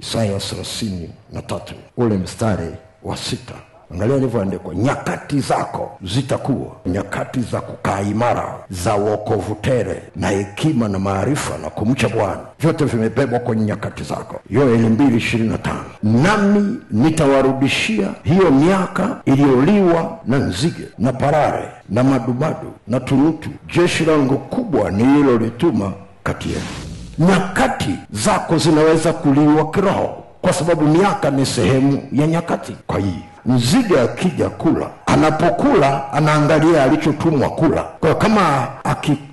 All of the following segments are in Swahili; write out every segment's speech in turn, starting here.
Isaya 33 ule mstari wa 6. Angalia ilivyoandikwa, nyakati zako zitakuwa nyakati za kukaa imara, za wokovu tele na hekima na maarifa na kumcha Bwana. Vyote vimebebwa kwenye nyakati zako. Yoeli 2:25. Nami nitawarudishia hiyo miaka iliyoliwa na nzige na parare na madumadu na tunutu. Jeshi langu kubwa ni hilo lituma kati yenu. Nyakati zako zinaweza kuliwa kiroho, kwa sababu miaka ni sehemu ya nyakati. Kwa hiyo nzige akija kula, anapokula anaangalia alichotumwa kula. Kwa hiyo kama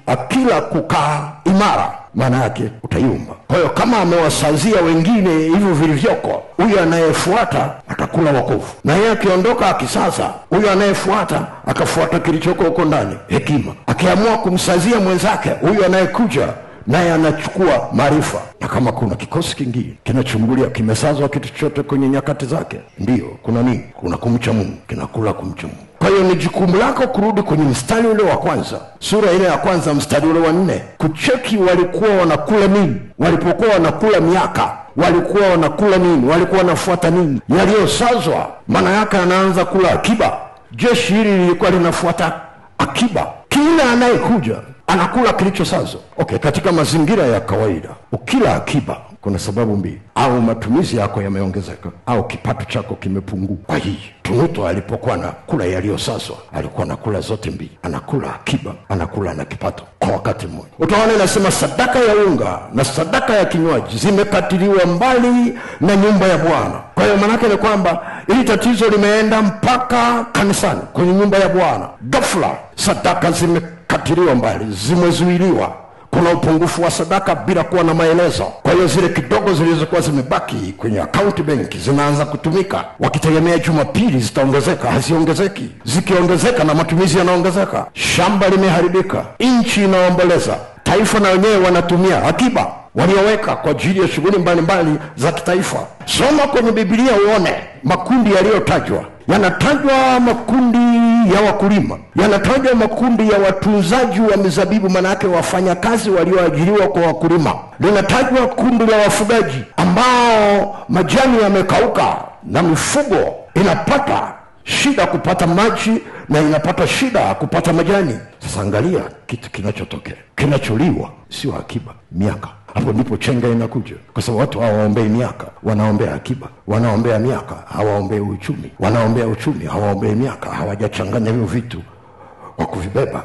akila kukaa imara, maana yake utayumba. Kwa hiyo kama amewasazia wengine hivyo vilivyoko, huyu anayefuata atakula wokovu, na yeye akiondoka akisaza, huyu anayefuata akafuata kilichoko huko ndani, hekima. Akiamua kumsazia mwenzake, huyu anayekuja naye anachukua maarifa. Na kama kuna kikosi kingine kinachungulia kimesazwa kitu chochote kwenye nyakati zake, ndio kuna nini? Kuna kumcha Mungu, kinakula kumcha Mungu. Kwa hiyo ni jukumu lako kurudi kwenye mstari ule wa kwanza, sura ile ya kwanza mstari ule wa 4, kucheki walikuwa wanakula nini. Walipokuwa wanakula miaka, walikuwa wanakula nini? Walikuwa wanafuata nini? Yaliyosazwa maana yake anaanza kula akiba. Jeshi hili lilikuwa linafuata akiba. Kila anayekuja anakula kilichosazwa. Katika mazingira ya kawaida, ukila akiba kuna sababu mbili: au matumizi yako yameongezeka, au kipato chako kimepungua. Kwa hiyo Tunutu alipokuwa anakula yaliyosazwa, alikuwa anakula zote mbili, anakula akiba, anakula na kipato kwa wakati mmoja. Utaona inasema sadaka ya unga na sadaka ya kinywaji zimekatiliwa mbali na nyumba ya Bwana. Kwa hiyo maana yake ni kwamba hili tatizo limeenda mpaka kanisani, kwenye nyumba ya Bwana. Ghafla sadaka zimekatiliwa mbali, zimezuiliwa. Kuna upungufu wa sadaka bila kuwa na maelezo. Kwa hiyo zile kidogo zilizokuwa zimebaki kwenye account bank zinaanza kutumika, wakitegemea Jumapili zitaongezeka. Haziongezeki. Zikiongezeka na matumizi yanaongezeka. Shamba limeharibika, nchi inaomboleza, taifa na wenyewe wanatumia akiba walioweka kwa ajili ya shughuli mbalimbali za kitaifa. Soma kwenye Biblia uone makundi yaliyotajwa. Yanatajwa makundi ya wakulima, yanatajwa makundi ya watunzaji wa mizabibu, manake wafanyakazi walioajiriwa kwa wakulima. Linatajwa kundi la wafugaji ambao majani yamekauka na mifugo inapata shida kupata maji na inapata shida kupata majani. Sasa angalia kitu kinachotokea. Kinacholiwa sio akiba, miaka. Hapo ndipo chenga inakuja, kwa sababu watu hawaombei miaka, wanaombea akiba. Wanaombea miaka, hawaombei uchumi. Wanaombea uchumi, hawaombei miaka. Hawajachanganya hivyo vitu kwa kuvibeba.